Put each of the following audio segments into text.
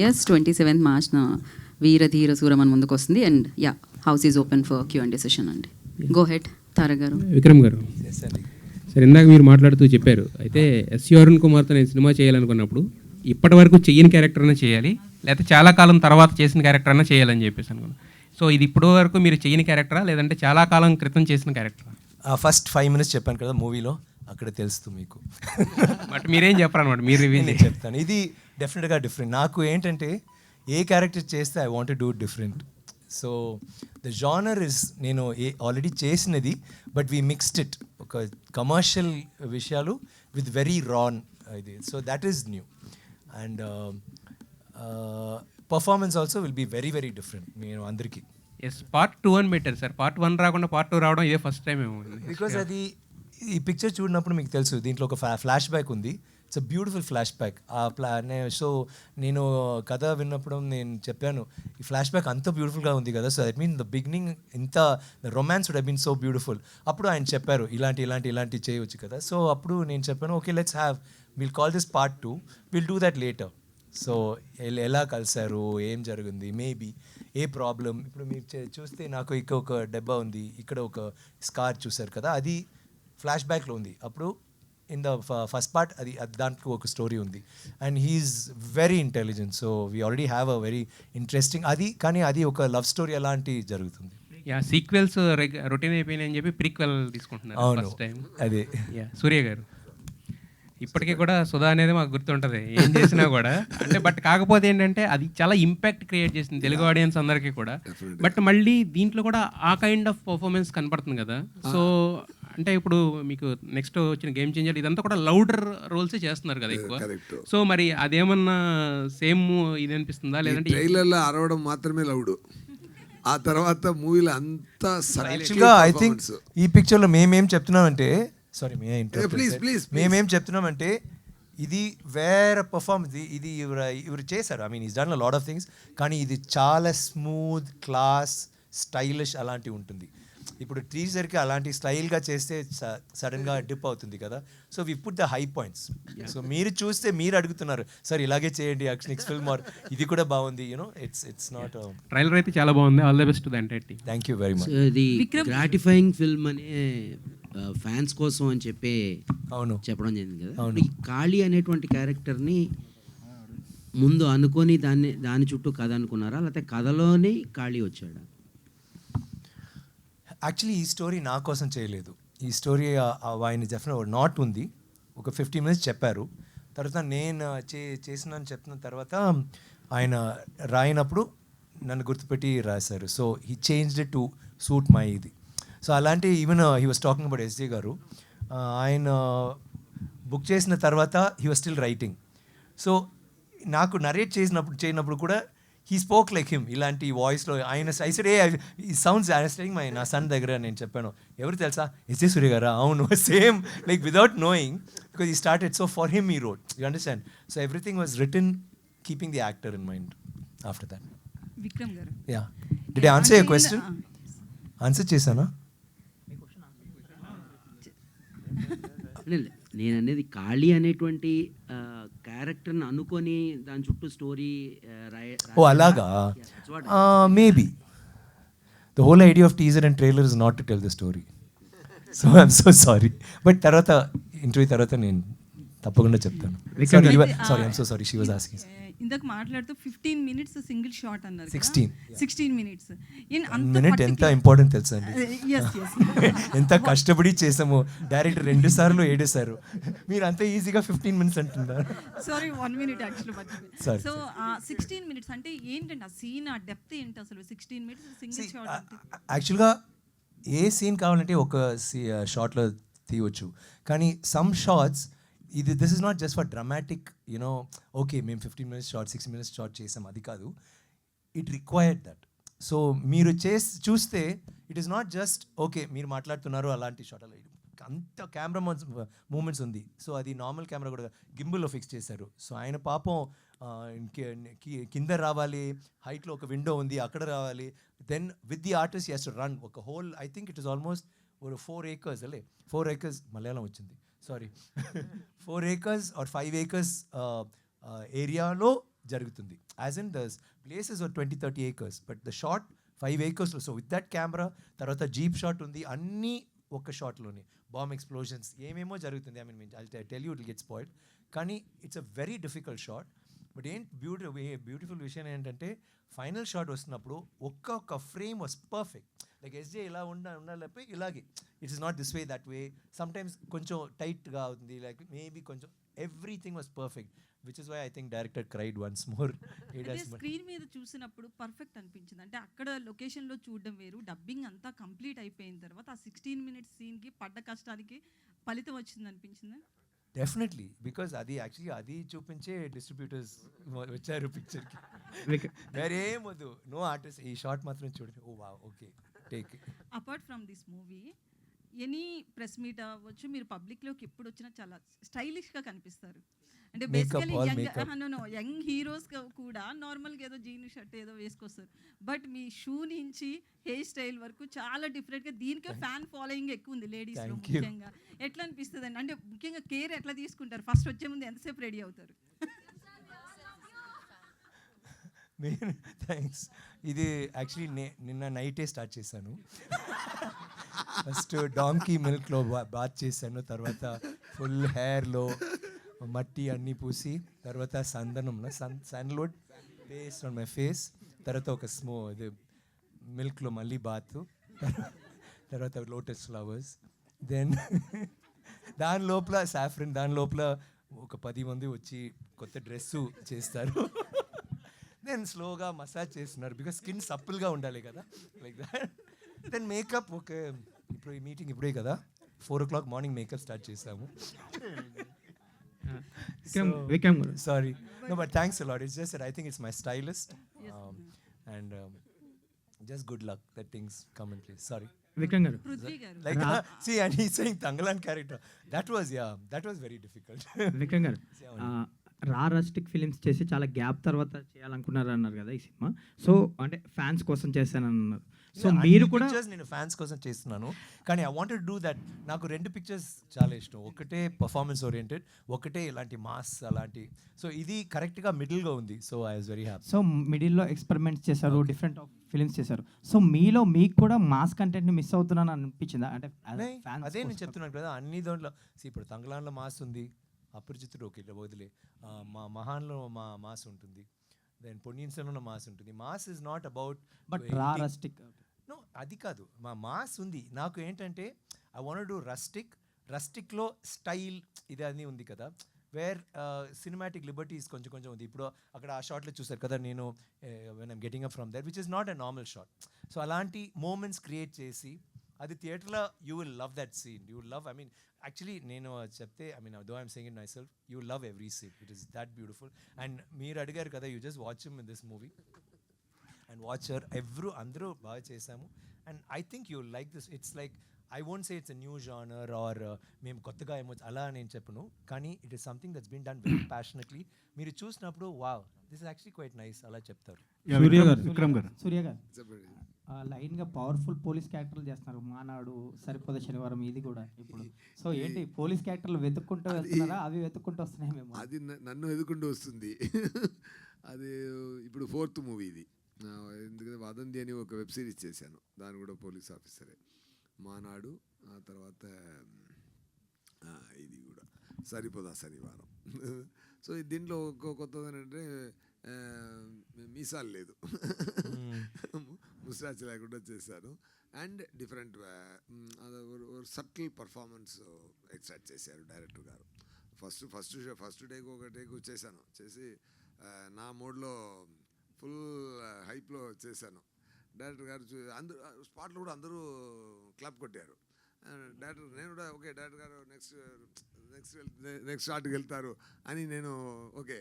yes 27th మార్చ్న వీర ధీర సూర మన ముందుకు వస్తుంది. And yeah, house is open for Q&A session అండి. గో హెడ్ తారక్ గారు. విక్రమ్ గారు, సరే ఇందాక మీరు మాట్లాడుతూ చెప్పారు, అయితే ఎస్సీ అరుణ్ కుమార్తో నేను సినిమా చేయాలనుకున్నప్పుడు ఇప్పటి వరకు చెయ్యని క్యారెక్టర్ అయినా చేయాలి, లేకపోతే చాలా కాలం తర్వాత చేసిన క్యారెక్టర్ అయినా చేయాలని చెప్పేసి అనుకున్నాను. సో ఇది ఇప్పటి వరకు మీరు చెయ్యని క్యారెక్టరా, లేదంటే చాలా కాలం క్రితం చేసిన క్యారెక్టరా? ఫస్ట్ 5 minutes చెప్పాను కదా మూవీలో, అక్కడ తెలుస్తుంది మీకు. బట్ మీరేం చెప్పరు అనమాట, మీరు రివీల్ చెప్తాను. ఇది డెఫినెట్గా డిఫరెంట్. నాకు ఏంటంటే ఏ క్యారెక్టర్ చేస్తే I want do different. So the genre is నేను ఆల్రెడీ చేసినది, బట్ వీ మిక్స్డ్ ఇట్, ఒక కమర్షియల్ విషయాలు విత్ వెరీ రాన్ ఇది. So that is new. And performance also will be very very different నేను అందరికీ. ఎస్, పార్ట్ 2 అని పెట్టారు sir. Part 1 రాకుండా పార్ట్ 2 రావడం ఇదే ఫస్ట్ టైం ఏమో. బికాజ్ అది ఈ పిక్చర్ చూడినప్పుడు మీకు తెలుసు, దీంట్లో ఒక ఫ్లాష్ బ్యాక్ ఉంది. It's a beautiful flash back. So నేను కథ విన్నప్పుడు నేను చెప్పాను, ఈ ఫ్లాష్ బ్యాక్ అంత బ్యూటిఫుల్గా ఉంది కదా, so that mean the beginning ఇంత the romance would have been so beautiful. అప్పుడు ఆయన చెప్పారు ఇలాంటి చేయవచ్చు కదా. సో అప్పుడు నేను చెప్పాను, okay let's have, will call this part 2, will do that later. So ఎలా కలిసారు, ఏం జరిగింది, మేబీ ఏ ప్రాబ్లం. ఇప్పుడు మీరు చూస్తే నాకు ఇక్కడ ఒక డబ్బా ఉంది, ఇక్కడ ఒక స్కార్ చూసారు కదా, అది ఫ్లాష్ బ్యాక్లో ఉంది. అప్పుడు ఇన్ ద ఫస్ట్ పార్ట్ అది దాంట్లో ఒక స్టోరీ ఉంది. And he's very intelligent. So we already have a very interesting అది, కానీ అది ఒక లవ్ స్టోరీ అలాంటి జరుగుతుంది. యా, సీక్వెల్స్ రొటీన్ అయిపోయినాయి అని చెప్పి ప్రీక్వెల్ తీసుకుంటున్నారు ఫస్ట్ టైం. అదే. యా, సూర్య గారు, ఇప్పటికీ కూడా సుధా అనేది మాకు గుర్తుంటుంది ఏం చేసినా కూడా. అంటే బట్ కాకపోతే ఏంటంటే అది చాలా ఇంపాక్ట్ క్రియేట్ చేసింది తెలుగు ఆడియన్స్ అందరికీ కూడా. బట్ మళ్ళీ దీంట్లో కూడా ఆ కైండ్ ఆఫ్ పర్ఫార్మెన్స్ కనపడుతుంది కదా. సో అంటే ఇప్పుడు మీకు నెక్స్ట్ వచ్చిన గేమ్ చేంజర్ ఇదంతా కూడా లౌడర్ రోల్సే చేస్తున్నారు కదా ఎక్కువ. సో మరి అదేమన్నా సేమ్ ఇది అనిపిస్తుందా, లేదంటే ట్రైలర్లో అరవడం మాత్రమే లౌడ్, ఆ తర్వాత మూవీలో అంతా యాక్చువల్గా ఐ థింక్ ఈ పిక్చర్లో మేమేం చెప్తున్నామంటే, సారీ మేమేం చెప్తున్నామంటే, ఇది వేరే పర్ఫార్మెన్స్. ఇది ఇవరు చేశారు, I mean is done a lot of things, కానీ ఇది చాలా స్మూత్, క్లాస్, స్టైలిష్ అలాంటివి ఉంటుంది. ఇప్పుడు టీజర్కి అలాంటి స్టైల్గా చేస్తే సడన్గా డిప్ అవుతుంది కదా. So we put the high points. So మీరు చూస్తే మీరు అడుగుతున్నారు, సార్ ఇలాగే చేయండి నెక్స్ట్ ఫిల్మ్, ఆర్ ఇది కూడా బాగుంది, యూనో ఇట్స్ నాట్. ట్రైలర్ అయితే చాలా బాగుంది. All the best to the entire team. Thank you very much. ఇది గ్రాటిఫైయింగ్ ఫిల్మ్ అనే ఫ్యాన్స్ కోసం అని చెప్పి అవును చెప్పడం జరిగింది కదా. అవును. ఈ కాళీ అనేటువంటి క్యారెక్టర్ని ముందు అనుకొని దాని చుట్టూ కథ అనుకున్నారా, లేకపోతే కథలోని కాళీ వచ్చాడా? యాక్చువల్లీ ఈ స్టోరీ నా కోసం చేయలేదు. ఈ స్టోరీ ఆయన డెఫినెట్ నాట్ ఉంది, ఒక 15 minutes చెప్పారు. తర్వాత నేను చేసినాను చెప్పిన తర్వాత ఆయన రాయినప్పుడు నన్ను గుర్తుపెట్టి రాశారు. So he changed it to suit my ఇది. సో అలాంటి even he was talking about SJ గారు, ఆయన బుక్ చేసిన తర్వాత he was still writing. So నాకు నరేట్ చేయనప్పుడు కూడా హీ స్పోక్ లైక్ హిమ్, ఇలాంటి వాయిస్లో. ఆయన ఐసడే ఈ సౌండ్స్ అండర్స్టాండింగ్ నా సన్ దగ్గర నేను చెప్పాను, ఎవరు తెలుసా, ఎస్జే సూర్య గారా? అవును, same like without knowing, because he started. So for him he wrote, you understand. So everything was written keeping the actor in mind. After that Vikram garu, yeah, did I answer your question? Answer చేశానా? నేను అనేది కాళీ అనేటువంటి క్యారెక్టర్ని అనుకొని దాని చుట్టూ story ఓ అలాగా. Maybe the whole idea of teaser and trailer is not to tell the story. So I'm so sorry. But తర్వాత ఇంటర్వ్యూ తర్వాత నేను తప్పకుండా చెప్తాను. Sorry, I'm so sorry, she was asking. ఇందాక మాట్లాడుతూ 15 minutes సింగిల్ షాట్ అన్నారు. 16 minutes. Minute ఎంత important తెలుసా అండి? ఎంత కష్టపడి చేసాము. డైరెక్టర్ 2 సార్లు ఏడేశారు, మీరు అంత ఈజీగా 15 minutes అంటున్నారు. Sorry, 1 minute actually. So 16 minutes అంటే ఏంటంటే ఆ సీన్, ఆ డెప్త్ ఏంటి అసలు? 16 minutes సింగిల్ షాట్ అంటే యాక్చువల్గా ఏ సీన్ కావాలంటే ఒక షార్ట్లో తీయవచ్చు, కానీ some shorts this is not just for dramatic, you know, okay మేము 15 minutes షార్ట్, 6 minutes షార్ట్ చేసాం, అది కాదు. It required that. సో మీరు చూస్తే it is not just okay మీరు మాట్లాడుతున్నారు అలాంటి షార్ట్, అలా అంత కెమెరా మూమెంట్స్ ఉంది. సో అది నార్మల్ కెమెరా కూడా గింబుల్లో ఫిక్స్ చేశారు. సో ఆయన పాపం కింద రావాలి, హైట్లో ఒక విండో ఉంది అక్కడ రావాలి, then with the artist he has to run ఒక whole, I think it is almost 4 acres అలే, 4 acres మలయాళం వచ్చింది, సారీ 4 acres or 5 acres ఏరియాలో జరుగుతుంది. As in the places 20-30 acres, but the shot 5 acres. So with that camera, తర్వాత jeep shot ఉంది, అన్నీ ఒక్క షాట్లోనే బాంబ్ ఎక్స్ప్లోజన్స్ ఏమేమో జరుగుతుంది. I mean I tell you it get spoiled, కానీ it's a very difficult shot. But beautiful విషయం ఏంటంటే ఫైనల్ షాట్ వస్తున్నప్పుడు ఒక్క frame was perfect. Like SJ ఇలా ఉండాలి ఇలాగే, it is not this way that way, sometimes కొంచెం టైట్గా అవుతుంది, లైక్ మేబీ కొంచెం everything was perfect, which is why I think director cried once more. Screen మీద చూసినప్పుడు పర్ఫెక్ట్ అనిపించింది. అంటే అక్కడ లొకేషన్లో చూడడం వేరు, డబ్బింగ్ అంతా కంప్లీట్ అయిపోయిన తర్వాత ఆ 16 minutes సీన్కి పడ్డ కష్టానికి ఫలితం వచ్చింది అనిపించింది. డెఫినెట్లీ, బికాస్ అది యాక్చువల్లీ అది చూపించే డిస్ట్రిబ్యూటర్స్ వచ్చారు పిక్చర్కి. వేరేం వద్దు, నో ఆర్టిస్ట్, ఈ షార్ట్ మాత్రం చూడండి, ఓ వా okay take. Apart from this movie any press meet అవ్వచ్చు, మీరు పబ్లిక్లోకి ఎప్పుడు వచ్చినా చాలా స్టైలిష్గా కనిపిస్తారు. అంటే బేసికలీ యంగ్ హీరోస్ కూడా నార్మల్గా ఏదో జీన్ షర్ట్ ఏదో వేసుకొస్తారు, బట్ మీ షూ నుంచి హెయిర్ స్టైల్ వరకు చాలా డిఫరెంట్గా, దీనికే ఫ్యాన్ ఫాలోయింగ్ ఎక్కువ ఉంది లేడీస్లో ముఖ్యంగా. ఎట్లా అనిపిస్తుంది అండి? అంటే ముఖ్యంగా కేర్ ఎట్లా తీసుకుంటారు? ఫస్ట్ వచ్చే ముందు ఎంతసేపు రెడీ అవుతారు? థ్యాంక్స్. ఇది యాక్చువల్లీ నిన్న నైటే స్టార్ట్ చేశాను. ఫస్ట్ డాంకీ మిల్క్లో బాత్ చేశాను, తర్వాత ఫుల్ హెయిర్లో మట్టి అన్నీ పూసి, తర్వాత సందనంలో సన్లోడ్ పేస్ట్ ఆన్ మై ఫేస్, తర్వాత ఒక ఇది మిల్క్లో మళ్ళీ బాత్, తర్వాత లోటస్ ఫ్లవర్స్, దెన్ దాని లోపల సాఫ్రన్, దాని లోపల ఒక 10 మంది వచ్చి కొత్త డ్రెస్సు చేస్తారు. దెన్ స్లోగా మసాజ్ చేస్తున్నారు, బికాస్ స్కిన్ సప్పుల్గా ఉండాలి కదా, like that. Then makeup okay, ఇప్పుడు ఈ మీటింగ్ ఇప్పుడే కదా, 4 o'clock మార్నింగ్ మేకప్ స్టార్ట్ చేసాము. Sorry, no, but thanks a lot. It's just that I think it's my stylist, and just good luck that things come in place. Sorry, Vikram గారు, పృథ్వీ గారు like see, and he's saying Tangalan character. That was very difficult. Vikram గారు, rustic films చేసి చాలా gap తర్వాత చేయాలనుకున్నారు అన్నారు కదా ఈ సినిమా. సో అంటే ఫ్యాన్స్ కోసం చేశానన్నారు. సో మీరు కూడా పిక్చర్స్ నేను ఫ్యాన్స్ కోసం చేస్తున్నాను, కానీ ఐ వాంటెడ్ డూ దట్. నాకు 2 పిక్చర్స్ చాలా ఇష్టం, ఒకటే పర్ఫార్మెన్స్ ఓరియంటెడ్, ఒకటే ఇలాంటి మాస్ అలాంటి. సో ఇది కరెక్ట్గా మిడిల్గా ఉంది, so I was very happy. So మిడిల్లో ఎక్స్పెరిమెంట్స్ చేశారు, డిఫరెంట్ ఫిలిమ్స్ చేశారు. సో మీలో మీకు కూడా మాస్ కంటెంట్ని మిస్ అవుతున్నాను అనిపించిందా? అంటే అదే నేను చెప్తున్నాను కదా, అన్ని దాంట్లో ఇప్పుడు తంగలాన్లో మాస్ ఉంది, అపరిచితుడు ఓకే వదిలే, మా మహాన్లో మాస్ ఉంటుంది, దెన్ పొన్నియిన్ సెల్వన్లో మాస్ ఉంటుంది. Mass is not about but rustic no, అది కాదు. మాస్ ఉంది నాకు ఏంటంటే, ఐ వాంట్ డూ రస్టిక్లో స్టైల్ ఇది అన్నీ ఉంది కదా, వేర్ సినిమాటిక్ లిబర్టీస్ కొంచెం ఉంది. ఇప్పుడు అక్కడ ఆ షాట్లో చూసారు కదా, నేను when I'm getting up from that, which is not a normal shot. So అలాంటి మూమెంట్స్ క్రియేట్ చేసి, అది థియేటర్లో you will love that scene, you will love. I mean actually నేను చెప్తే, I mean though I'm saying it myself, you will love every scene, it is that beautiful. And మీరు అడిగారు కదా, you just watch him in this movie and watch her, అందరూ బాగా చేశాము. And I think you like this. It's like, I won't say it's a new genre or మేము కొత్తగా ఏమో అలా నేను చెప్పను, కానీ it is something that's been done very passionately. మీరు చూసినప్పుడు wow, this is actually quite nice అలా చెప్తారు. సూర్య గారు చెప్పండి. లైన్గా పవర్ఫుల్ పోలీస్ క్యారెక్టర్లు చేస్తున్నారు, మానాడు, సరిపోద శనివారం, ఇది కూడా ఇప్పుడు. సో ఏంటి పోలీస్ క్యారెక్టర్లు వెతుక్కుంటూ వెళ్తున్నారా, అవి వెతుక్కుంటూ వస్తున్నాయి మేము? అది నన్ను ఎదుకుంటూ వస్తుంది. అది ఇప్పుడు 4th మూవీ ఇది. ఎందుకంటే వదంతి అని ఒక వెబ్ సిరీస్ చేశాను, దాని కూడా పోలీస్ ఆఫీసరే. మానాడు, ఆ తర్వాత ఇది కూడా సరిపోదా శనివారం. సో దీంట్లో కొత్తది ఏంటంటే మీసాలు లేదు, ముస్టాచ్ లేకుండా చేశాను. And different subtle performance extract చేశారు డైరెక్టర్ గారు. ఫస్ట్ టేక్ ఒక టేక్ చేసి నా మోడ్లో ఫుల్ హైప్లో చేశాను. డైరెక్టర్ గారు అందరూ స్పాట్లో కూడా అందరూ క్లాప్ కొట్టారు. డైరెక్టర్ నేను కూడా ఓకే, డైరెక్టర్ గారు నెక్స్ట్ షాట్కి వెళ్తారు అని నేను ఓకే,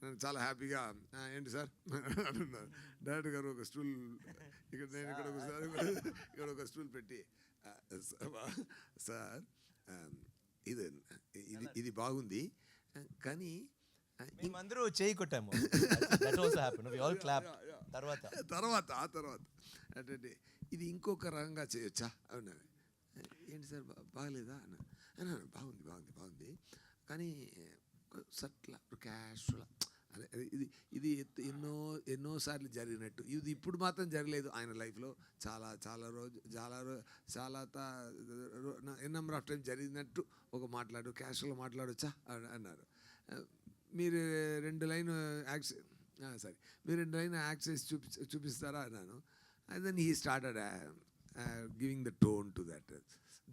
నేను చాలా హ్యాపీగా ఏంటి సార్ అంటున్నారు. డైరెక్టర్ గారు ఒక స్టూల్ ఇక్కడ, నేను ఇక్కడ ఒక స్టూల్ పెట్టి, సార్ ఇది బాగుంది, కానీ మేమందరూ చేయి కొట్టాము. తర్వాత అంటే ఇది ఇంకొక రకంగా చేయొచ్చా అన్నారు. ఏంటి సార్ బాగలేదా అన్నాను. బాగుంది కానీ సట్లా క్యాషువల్ ఇది ఇది ఎన్నోసార్లు జరిగినట్టు ఇది ఇప్పుడు మాత్రం జరగలేదు ఆయన లైఫ్లో చాలా నెంబర్ ఆఫ్ టైం జరిగినట్టు ఒక క్యాషువల్గా మాట్లాడొచ్చా అన్నారు. మీరు 2 లైన్ యాక్ట్ చేసి చూపిస్తారా అన్నాను. And then he started giving the tone to that.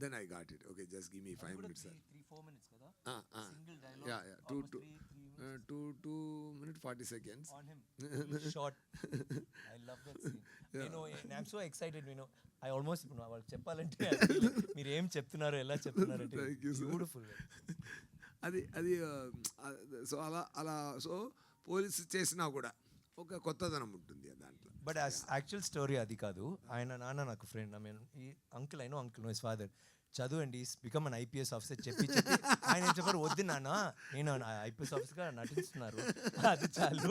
Then I got it. Okay, just give me 5 minutes, sir. 3-4 minutes kada. Single dialogue. Yeah. 2 minutes 40 seconds. On him. Short. I love that scene. You know, and I'm so excited. You know, I almost వాళ్ళకి చెప్పాలంటే మీరు ఏం చెప్తున్నారు, ఎలా చెప్తున్నారు అంటే beautiful. అది so అలా సో పోలీసు చేసినా కూడా ఒక కొత్తదనం ఉంటుంది దాంట్లో. బట్ యాక్చువల్ స్టోరీ అది కాదు. ఆయన నాన్న నాకు ఫ్రెండ్. ఐ మీన్ ఈ అంకుల్ నో హిస్ ఫాదర్ చదువండి, బికమ్ అన్ ఐపీఎస్ ఆఫీసర్ చెప్పి ఆయన ఏం చెప్పారు, వద్దు నాన్న నేను ఐపీఎస్ ఆఫీసర్గా నటిస్తున్నారు, అది చాలు.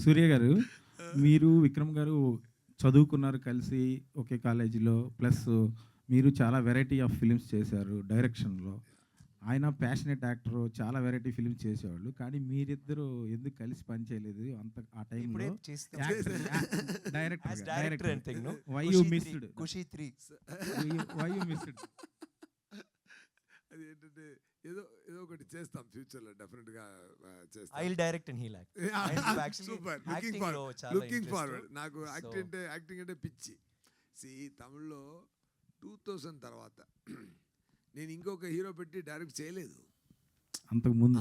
సూర్య గారు, మీరు విక్రమ్ గారు చదువుకున్నారు కలిసి ఒకే కాలేజీలో, ప్లస్ మీరు చాలా వెరైటీ ఆఫ్ ఫిలిమ్స్ చేశారు డైరెక్షన్లో. ఆయన ప్యాషనెట్ యాక్టర్, చాలా వెరైటీ ఫిలిమ్స్ చేసేవాళ్ళు. కానీ మీరిద్దరు ఎందుకు కలిసి పనిచేయలేదు ఆ టైంలో? Director why you missed? Kushi 3 why you missed? అది ఏంటంటే ఏదో ఒకటి చేస్తాం ఫ్యూచర్లో, డెఫినెట్గా చేస్తాం. I will direct and he like. Super, looking forward. నాకు యాక్టింగ్ అంటే పిచ్చి. తమిళ్లో 2000 తర్వాత నేను ఇంకొక హీరో పెట్టి డైరెక్ట్ చేయలేదు, అంతకుముందు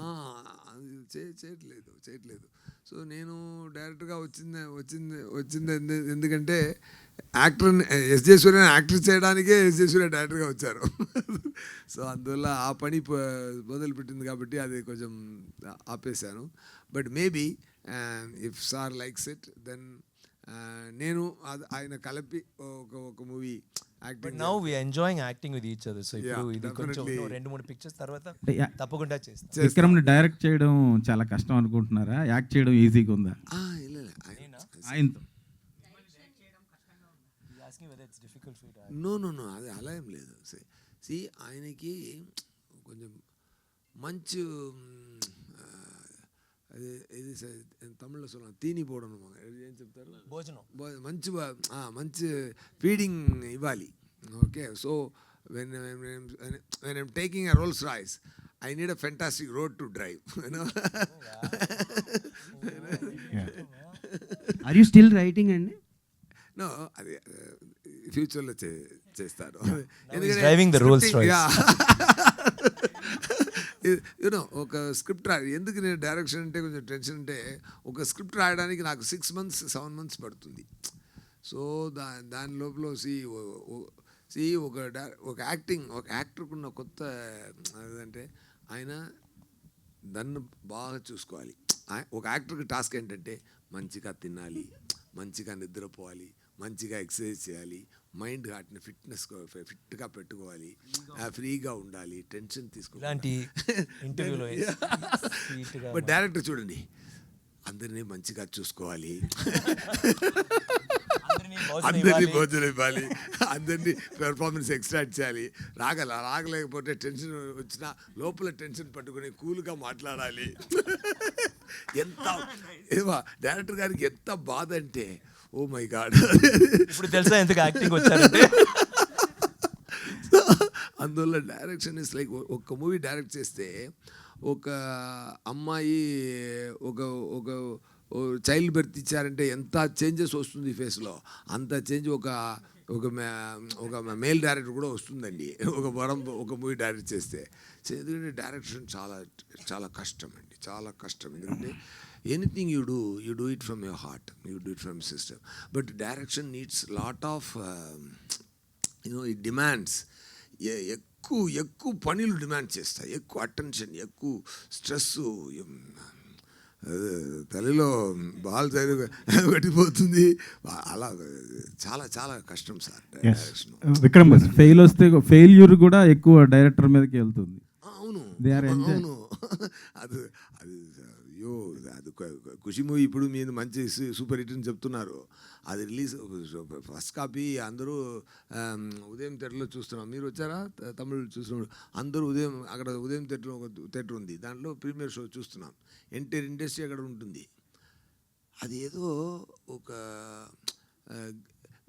చేయట్లేదు. సో నేను డైరెక్ట్గా వచ్చింది ఎందుకంటే యాక్టర్ ఎస్జే సూర్య యాక్టర్ చేయడానికే ఎస్జే సూర్య డైరెక్టర్గా వచ్చారు. సో అందువల్ల ఆ పని మొదలుపెట్టింది కాబట్టి అది కొంచెం ఆపేశాను. But maybe if sir likes it then నేను ఆయన కలిపి ఒక movie But now we are enjoying acting with each other. So ఇప్పుడు ఇది కొంచెం 2-3 పిక్చర్స్ తర్వాత తప్పకుండా చేస్తాం. విక్రమ్ని డైరెక్ట్ చేయడం చాలా కష్టం అనుకుంటున్నారా? యాక్ట్ చేయడం ఈజీగా ఉందా? ఆయనతో నో అది అలా ఏం లేదు. ఆయనకి కొంచెం మంచి ఇది తమిళ్లో சொல்லுவாங்க తీని పోవడం, ఏం చెప్తారు, భోజనం, మంచి ఫీడింగ్ ఇవ్వాలి. Okay, so when I'm taking a Rolls Royce, I need a fantastic road to drive, you know. Are you still writing అండి? No, అది ఫ్యూచర్లో చేస్తారు. driving the Rolls Royce. You know ఒక స్క్రిప్ట్ ఎందుకు నేను డైరెక్షన్ అంటే కొంచెం టెన్షన్ అంటే, ఒక స్క్రిప్ట్ రాయడానికి నాకు 6 months 7 months పడుతుంది. సో దాని లోపల ఒక యాక్టర్కి ఉన్న కొత్త అదంటే ఆయన దాన్ని బాగా చూసుకోవాలి. ఒక యాక్టర్కి టాస్క్ ఏంటంటే మంచిగా తినాలి, మంచిగా నిద్రపోవాలి, మంచిగా ఎక్సర్సైజ్ చేయాలి, మైండ్ వాటిని ఫిట్గా పెట్టుకోవాలి, ఫ్రీగా ఉండాలి, టెన్షన్ తీసుకోవాలి. బట్ డైరెక్టర్ చూడండి, అందరినీ మంచిగా చూసుకోవాలి, అందరినీ భోజనం ఇవ్వాలి, అందరినీ పెర్ఫార్మెన్స్ ఎక్స్ట్రాక్ట్ చేయాలి. రాగలేకపోతే టెన్షన్ వచ్చినా లోపల టెన్షన్ పట్టుకుని కూల్గా మాట్లాడాలి. ఎంత డైరెక్టర్ గారికి ఎంత బాధ అంటే, ఓ మై గాడ్, ఇప్పుడు తెలుసా ఎందుకు యాక్టింగ్ వచ్చారంటే. అందువల్ల డైరెక్షన్ ఇస్ లైక్, ఒక మూవీ డైరెక్ట్ చేస్తే ఒక అమ్మాయి ఒక చైల్డ్ బర్త్ ఇచ్చారంటే ఎంత చేంజెస్ వస్తుంది ఫేస్లో, అంత చేంజ్ ఒక మేల్ డైరెక్టర్ కూడా వస్తుందండి ఒక మూవీ డైరెక్ట్ చేస్తే. ఎందుకంటే డైరెక్షన్ చాలా కష్టం అండి, చాలా కష్టం. ఎందుకంటే anything you do it from your heart, you do it from your system. But direction needs lot of it demands ఎక్కువ పనులు డిమాండ్ చేస్తాయి, ఎక్కువ అటెన్షన్, ఎక్కువ స్ట్రెస్, తల్లిలో బాల్ పట్టిపోతుంది, అలా చాలా కష్టం సార్ డైరెక్షన్. విక్రమ్ ఫెయిల్యూర్ కూడా ఎక్కువ డైరెక్టర్ మీదకి వెళ్తుంది. అవును, అది అయ్యో అది ఖుషి మూవీ ఇప్పుడు మీరు మంచి సూపర్ హిట్ అని చెప్తున్నారు. అది రిలీజ్ ఫస్ట్ కాపీ అందరూ ఉదయం థియేటర్లో చూస్తున్నాం. మీరు వచ్చారా? తమిళ్ చూస్తున్నారు అందరూ. ఉదయం అక్కడ ఉదయం థియేటర్ ఒక థియేటర్ ఉంది, దాంట్లో ప్రీమియర్ షో చూస్తున్నాం. ఎంటైర్ ఇండస్ట్రీ అక్కడ ఉంటుంది. అది ఏదో ఒక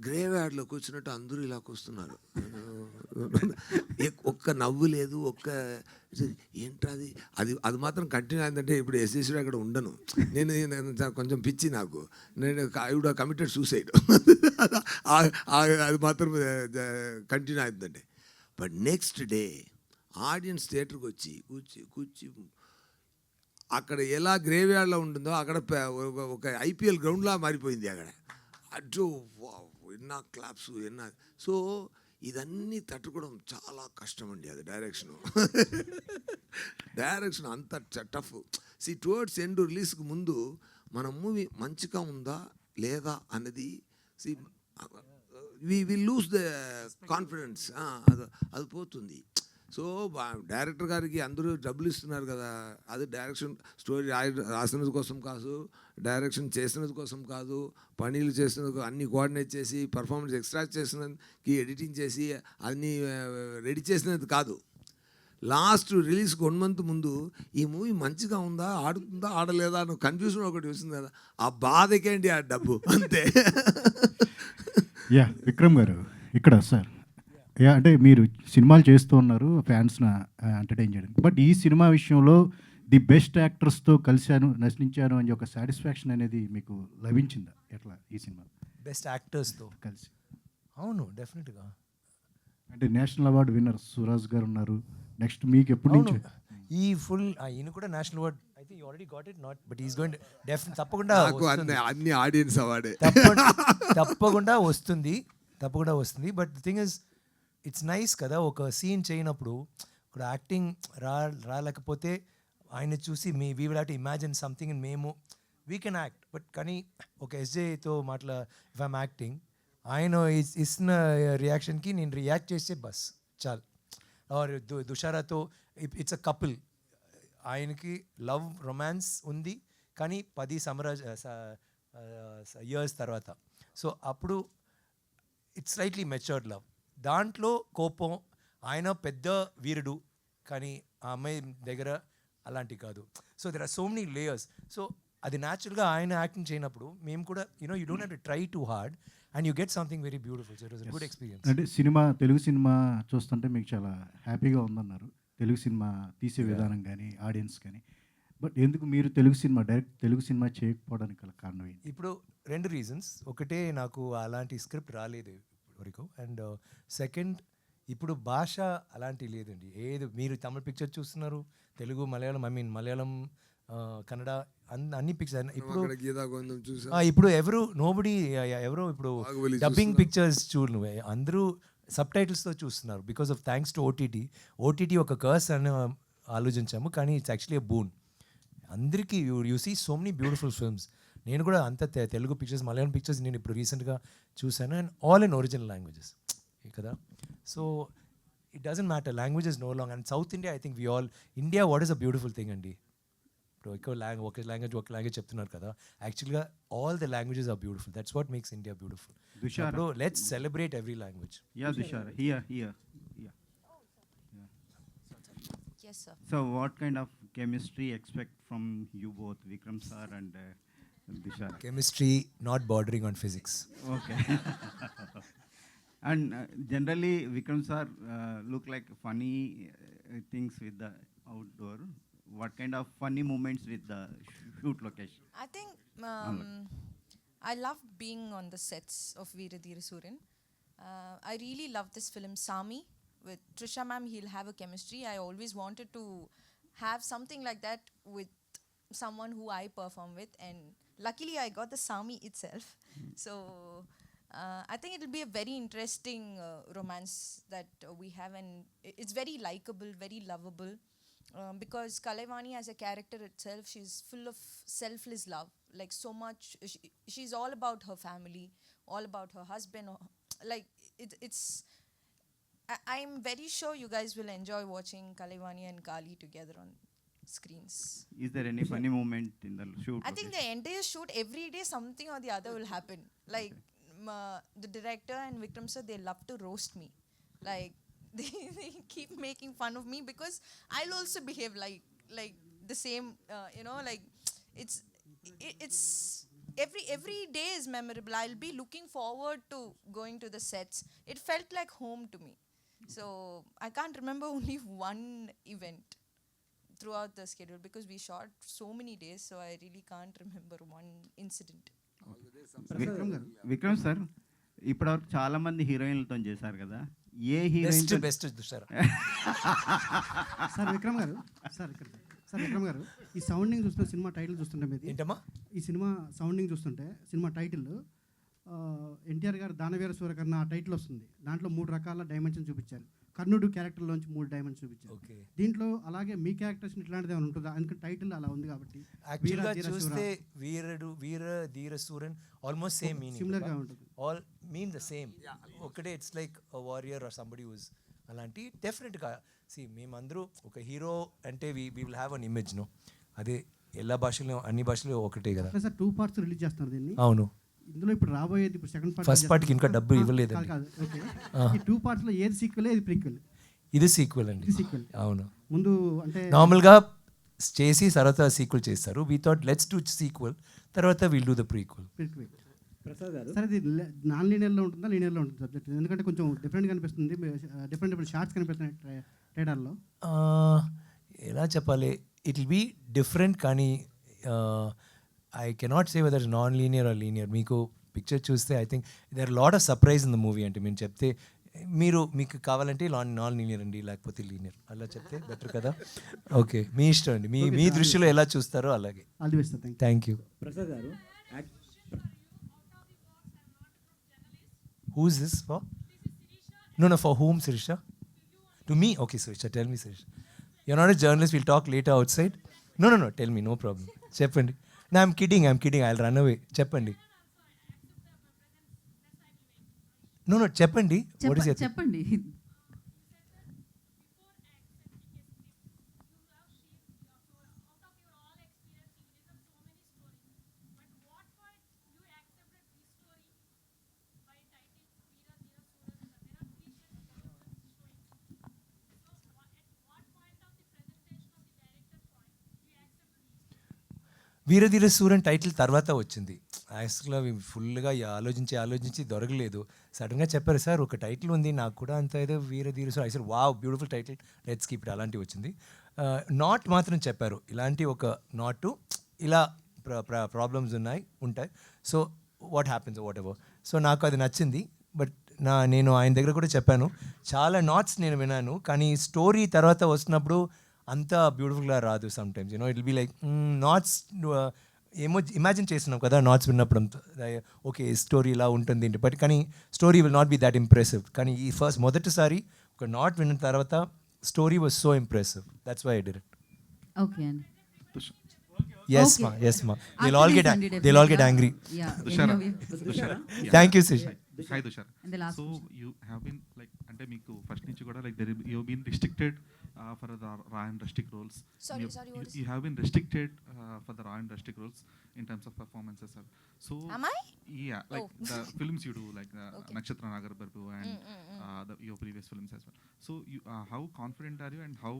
గ్రేవ్ యార్డ్లోకి వచ్చినట్టు అందరూ ఇలా వస్తున్నారు. ఒక్క నవ్వు లేదు, ఒక్క ఏంటది అది అది మాత్రం కంటిన్యూ అయిందంటే ఇప్పుడు ఎస్ఎస్సీ అక్కడ ఉండను నేను. కొంచెం పిచ్చి నాకు. నేను ఐ వుడ్ కమిటెడ్ సూసైడ్. అది మాత్రం కంటిన్యూ అయిందండి. బట్ నెక్స్ట్ డే ఆడియన్స్ థియేటర్కి వచ్చి కూర్చి అక్కడ ఎలా గ్రేవ్ యార్డ్లో ఉంటుందో అక్కడ ఒక ఐపీఎల్ గ్రౌండ్లా మారిపోయింది అక్కడ. అటు ఎన్నా క్లాప్స్ ఎన్నా. సో ఇదన్నీ తట్టుకోవడం చాలా కష్టం అండి. అది డైరెక్షన్ అంత టఫ్. సి టువర్డ్స్ ఎండ్ రిలీజ్కి ముందు మన మూవీ మంచిగా ఉందా లేదా అన్నది see we lose the confidence. అది పోతుంది. సో డైరెక్టర్ గారికి అందరూ డబ్బులు ఇస్తున్నారు కదా, అది డైరెక్షన్ స్టోరీ రాసినది కోసం కాదు, డైరెక్షన్ చేసినది కోసం కాదు, పనీలు చేసినందుకు అన్నీ కోఆర్డినేట్ చేసి పర్ఫార్మెన్స్ ఎక్స్ట్రాక్ట్ చేసినందుకు ఎడిటింగ్ చేసి అన్నీ రెడీ చేసినది కాదు. లాస్ట్ రిలీజ్కి 1 month ముందు ఈ మూవీ మంచిగా ఉందా, ఆడుతుందా, ఆడలేదా అని కన్ఫ్యూజన్ ఒకటి వస్తుంది కదా, ఆ బాధకేంటి ఆ డబ్బు అంతే. యా విక్రమ్ గారు ఇక్కడ సార్, యా అంటే మీరు సినిమాలు చేస్తూ ఉన్నారు ఫ్యాన్స్ని ఎంటర్టైన్ చేయడానికి. బట్ ఈ సినిమా విషయంలో ది బెస్ట్ యాక్టర్స్తో కలిశాను, నటించాను అని ఒక సాటిస్ఫాక్షన్ అనేది మీకు లభించిందా ఎట్లా ఈ సినిమా? బెస్ట్ యాక్టర్స్తో కలిసి. అవును, డెఫినెట్గా. అంటే నేషనల్ అవార్డు విన్నర్ సురాజ్ గారు ఉన్నారు. నెక్స్ట్ మీకు ఎప్పటి నుంచి ఈ ఫుల్ ఈయన కూడా national award I think you already got it not, but is going తప్పకుండా అన్ని ఆడియన్స్ అవార్డే తప్పకుండా వస్తుంది. But the thing is it's nice కదా, ఒక సీన్ చేయనప్పుడు ఇప్పుడు యాక్టింగ్ రాలేకపోతే ఆయన చూసి we will have to imagine something and మేము వీ కెన్ యాక్ట్. బట్ కానీ ఒక ఎస్జేతో ఇఫ్ ఐమ్ యాక్టింగ్, ఆయన ఇస్తున్న రియాక్షన్కి నేను రియాక్ట్ చేస్తే బస్ చాలు. ఆర్ దుషారాతో ఇట్స్ అ కపుల్, ఆయనకి లవ్ రొమాన్స్ ఉంది కానీ 10 years తర్వాత. సో అప్పుడు ఇట్స్ స్లైట్లీ మెచ్యూర్డ్ లవ్. దాంట్లో కోపం, ఆయన పెద్ద వీరుడు కానీ ఆ అమ్మాయి దగ్గర అలాంటి కాదు. So there are so many layers. So అది న్యాచురల్గా ఆయన యాక్టింగ్ చేయనప్పుడు మేము కూడా you don't have to try too hard and you get something very beautiful. So it was a good experience. అంటే తెలుగు సినిమా చూస్తుంటే మీకు చాలా హ్యాపీగా ఉందన్నారు, తెలుగు సినిమా తీసే విధానం కానీ ఆడియన్స్ కానీ. బట్ ఎందుకు మీరు డైరెక్ట్ తెలుగు సినిమా చేయకపోవడానికి గల కారణం ఏంటి? ఇప్పుడు 2 reasons. ఒకటే, నాకు అలాంటి స్క్రిప్ట్ రాలేదు వరకు, అండ్ సెకండ్ ఇప్పుడు భాష అలాంటి లేదండి. మీరు తమిళ పిక్చర్ చూస్తున్నారు, తెలుగు, మలయాళం, కన్నడ అన్ని పిక్చర్. ఇప్పుడు ఇప్పుడు డబ్బింగ్ పిక్చర్స్ చూడు, నువ్వే అందరూ సబ్ టైటిల్స్తో చూస్తున్నారు because of thanks to OTT ఒక కర్స్ అని ఆలోచించాము, కానీ ఇట్స్ యాక్చువల్లీ ఎ బూన్. అందరికీ you see so many beautiful films. నేను కూడా అంత తెలుగు పిక్చర్స్, మలయాళం పిక్చర్స్ నేను ఇప్పుడు రీసెంట్గా చూశాను, and all in original languages కదా. So it doesn't matter, languages no long. And south India, I think India what is a beautiful thing అండి. ఇప్పుడు ఒక లాంగ్వేజ్ చెప్తున్నారు కదా, యాక్చువల్గా all the languages are beautiful. That's what makes India beautiful. ఇప్పుడు let's celebrate every language. Yeah, Dushar, here. Yeah. Yes, sir. So what kind of chemistry expect from you both, Vikram sir and Dushar? Chemistry not bordering on physics. Okay. And generally Vikram sir look like funny things with the outdoor. What kind of funny moments with the shoot location? I think I love being on the sets of Veerathira Suran. I really love this film Sami with Trisha ma'am. He'll have a chemistry. I always wanted to have something like that with someone who I perform with, and luckily I got the Sami itself. So I think it'll be a very interesting romance that we have, and it's very likable, very lovable. Because Kalaivani as a character itself, she's full of selfless love, like so much. She's all about her family, all about her husband. Like it's. I'm very sure you guys will enjoy watching Kalaivani and Kali together on screens. Is there any funny moment in the shoot? I think the entire shoot, every day something or the other will happen. Like the director and Vikram sir, they love to roast me. Like they keep making fun of me because I'll also behave like the same. Like it's every day is memorable. I'll be looking forward to going to the sets. It felt like home to me. So I can't remember only one event throughout the schedule because we shot so many days, so I really can't remember one incident. Vikram sir ఇప్పటివరకు చాలా మంది హీరోయిన్లతో చేశారు కదా, ఏ best heroine best Dushara. Sir Vikram garu, sir Vikram గారు, ఈ sounding చూస్తుంటే సినిమా టైటిల్ చూస్తుంటే మీది ఏంటమ్మా? ఈ సినిమా సౌండింగ్ చూస్తుంటే సినిమా టైటిల్ ఎన్టీఆర్ గారు దానవీర సూరకర్ణ ఆ టైటిల్ వస్తుంది. దాంట్లో 3 రకాల డైమెన్షన్ చూపించారు. కర్ణుడు క్యారెక్టర్లోంచి 3 డైమెన్షన్ చూపించారు. ఓకే. దీంట్లో అలాగే మీ క్యారెక్టర్స్ ఇట్లాంటిది ఏమైనా ఉంటుందా? అందుకని టైటిల్ అలా ఉంది కాబట్టి యాక్చువల్గా చూస్తే Veera Dheera Sooran almost same meaning, సిమిలర్గా ఉంటుంది. All mean the same. ఒకటే it's like a warrior or somebody who's అలాంటి. డెఫినెట్గా మేమందరూ ఒక హీరో అంటే we will have an image. No, అదే ఎలా భాషలో అన్ని భాషలు ఒకటే కదా. సార్ 2 parts రిలీజ్ చేస్తున్నారు దీన్ని. అవును. ఇందులో ఇప్పుడు రాబోయేది ఇప్పుడు సెకండ్ పార్ట్. ఫస్ట్ పార్ట్కి ఇంకా డబ్బు ఇవ్వలేదు. ఓకే. ఈ 2 parts లో ఏది సీక్వెల్, ఏది ప్రీక్వెల్? ఇది సీక్వెల్ అండి. ఇది సీక్వెల్. అవును. ముందు అంటే నార్మల్గా చేసి తర్వాత సీక్వెల్ చేస్తారు. We thought let's do sequel, తర్వాత will do the prequel. Prasad garu, sir ఇది నాన్ లీనియర్లో ఉంటుందా, లీనియర్లో ఉంటుంది సబ్జెక్ట్? ఎందుకంటే కొంచెం డిఫరెంట్గా అనిపిస్తుంది. డిఫరెంట్ షార్ట్స్ కనిపిస్తున్నాయి ట్రైలర్లో. ఎలా చెప్పాలి, ఇట్ విల్ బీ డిఫరెంట్, కానీ I cannot say whether non linear or linear. మీకు పిక్చర్ చూస్తే I think there lot of surprise in the movie. అంటే మేము చెప్తే మీకు కావాలంటే నాన్ లీనియర్ అండి, లేకపోతే లీనియర్ అలా చెప్తే బెటర్ కదా. ఓకే, మీ ఇష్టం అండి, మీ దృష్టిలో ఎలా చూస్తారో అలాగే. All the best sir. Thank you. Prasad గారు, Who is this for? No, for whom, Sirisha? To me? Okay, Sirisha, tell me, Sirisha. You're not a journalist, we'll talk later outside. No, tell me, no problem. Cheppandi. No, I'm kidding, I'll run away. Cheppandi. No, cheppandi. What is it? చెప్పండి. Veera Dheera సూరన్ title తర్వాత వచ్చింది. యాక్చువల్గా ఫుల్గా ఆలోచించి దొరకలేదు. సడన్గా చెప్పారు, sir ఒక టైటిల్ ఉంది నాకు కూడా అంత ఏదో Veeradheera Sooran. I said wow, beautiful title, let's keep it. అలాంటివి వచ్చింది. నాట్ మాత్రం చెప్పారు, ఇలాంటి ఒక నాట్ ఇలా ప్రాబ్లమ్స్ ఉంటాయి. So what happens what ever. So నాకు అది నచ్చింది. బట్ నేను ఆయన దగ్గర కూడా చెప్పాను, చాలా నాట్స్ నేను విన్నాను, కానీ స్టోరీ తర్వాత వస్తున్నప్పుడు అంత బ్యూటిఫుల్గా రాదు. Sometimes it will be like knots ఏమో ఇమాజిన్ చేస్తున్నాం కదా నాట్స్ విన్నప్పుడు. ఓకే, స్టోరీ ఇలా ఉంటుంది ఏంటి, బట్ కానీ story will not be that impressive. కానీ ఈ మొదటిసారి ఒక నాట్ విన్న తర్వాత story was so impressive. That's why I did it. Okay అండి. Yes, ma. They'll all get angry. Yeah. Tushara. Thank you, Sish. Hi, Tushar. And the last So you have been like, అంటే మీకు first నుంచి కూడా like you have been restricted for the raw and rustic roles. Sorry, what is You have been restricted for the raw and rustic roles in terms of performances, sir. So Am I? Yeah, like Oh. the films you do, like Okay. Nakshatra Nagar Barbu and your previous films as well. So you, how confident are you and how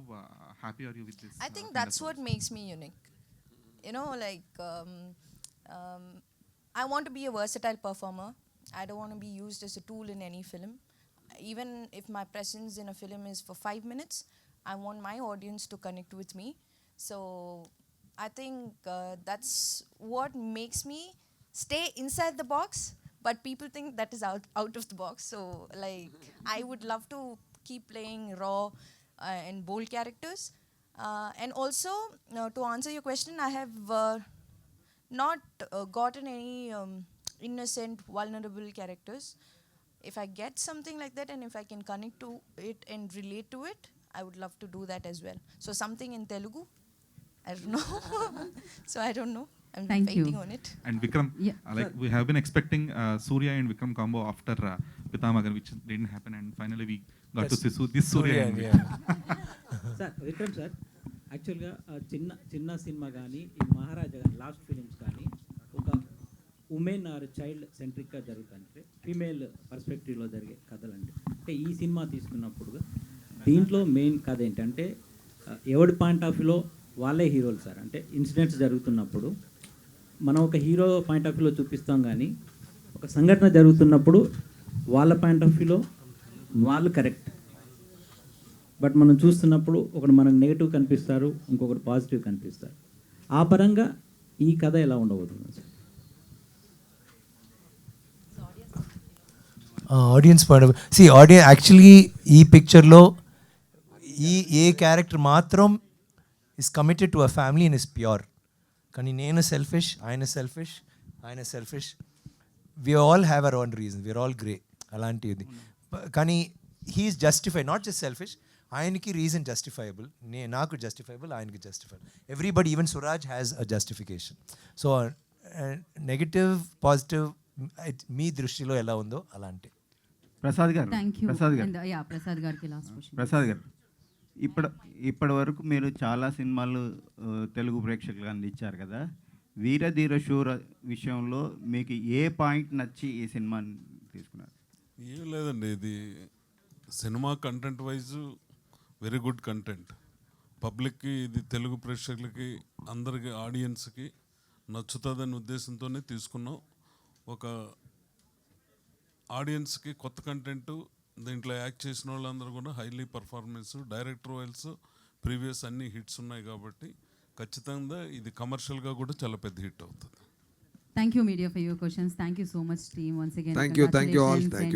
happy are you with this? I think kind that's of what roles? makes me unique. I want to be a versatile performer. I don't want to be used as a tool in any film. Even if my presence in a film is for 5 minutes, I want my audience to connect with me. So I think that's what makes me stay inside the box, but people think that is out of the box. So like I would love to keep playing raw and bold characters. And also, to answer your question, I have not gotten any innocent, vulnerable characters. If I get something like that and if I can connect to it and relate to it, I would love to do that as well. So something in Telugu, I don't know. So I don't know. I'm Thank waiting you. on it. And Vikram, Yeah. like we have been expecting Surya and Vikram combo after Pitamagan, which didn't happen, and finally we got to see this Surya and Vikram. Sir Vikram sir, యాక్చువల్గా చిన్న cinema కానీ ఈ మహారాజా కానీ last films కానీ ఒక women are child సెంట్రిక్గా జరుగుతుంటే female పర్స్పెక్టివ్లో జరిగే కథలండి. అంటే ఈ సినిమా తీసుకున్నప్పుడు దీంట్లో మెయిన్ కథ ఏంటంటే ఎవడి పాయింట్ ఆఫ్ వ్యూలో వాళ్ళే హీరోలు సార్. అంటే ఇన్సిడెంట్స్ జరుగుతున్నప్పుడు మనం ఒక హీరో పాయింట్ ఆఫ్ వ్యూలో చూపిస్తాం, కానీ ఒక సంఘటన జరుగుతున్నప్పుడు వాళ్ళ పాయింట్ ఆఫ్ వ్యూలో వాళ్ళు కరెక్ట్. బట్ మనం చూస్తున్నప్పుడు ఒకటి మనకు నెగిటివ్ కనిపిస్తారు, ఇంకొకటి పాజిటివ్ కనిపిస్తారు. ఆ పరంగా ఈ కథ ఎలా ఉండబోతుంది sir? Audience point audience actually ఈ పిక్చర్లో ఏ క్యారెక్టర్ మాత్రం is committed to a family and is pure. కానీ నేను సెల్ఫిష్, ఆయన selfish, we all have our own reason, we're all grey అలాంటిది. కానీ he's justify, not just selfish, ఆయనకి రీజన్ జస్టిఫైబుల్, నాకు జస్టిఫైబుల్, ఆయనకి justifiable. Everybody, even Suraj has a justification. So negative positive మీ దృష్టిలో ఎలా ఉందో అలాంటి. ప్రసాద్ గారు, థ్యాంక్ యూ. ప్రసాద్ గారు, ప్రసాద్ గారికి లాస్ట్ క్వశ్చన్. ప్రసాద్ గారు, ఇప్పటి వరకు మీరు చాలా సినిమాలు తెలుగు ప్రేక్షకులకు అందించారు కదా. వీరధీర శూర విషయంలో మీకు ఏ పాయింట్ నచ్చి ఈ సినిమాని తీసుకున్నారు? ఏం లేదండి, ఇది cinema content wise very good content. పబ్లిక్కి, ఇది తెలుగు ప్రేక్షకులకి, అందరికి ఆడియన్స్కి నచ్చుతుందనే ఉద్దేశంతోనే తీసుకున్నాం. ఒక ఆడియన్స్కి కొత్త కంటెంట్, దీంట్లో యాక్ట్ చేసిన వాళ్ళందరూ కూడా highly performance, director vials previous అన్ని హిట్స్ ఉన్నాయి కాబట్టి ఖచ్చితంగా ఇది కమర్షియల్గా కూడా చాలా పెద్ద హిట్ అవుతుంది. Thank you media for your questions. Thank you so much team once again. Thank you all. Thank you.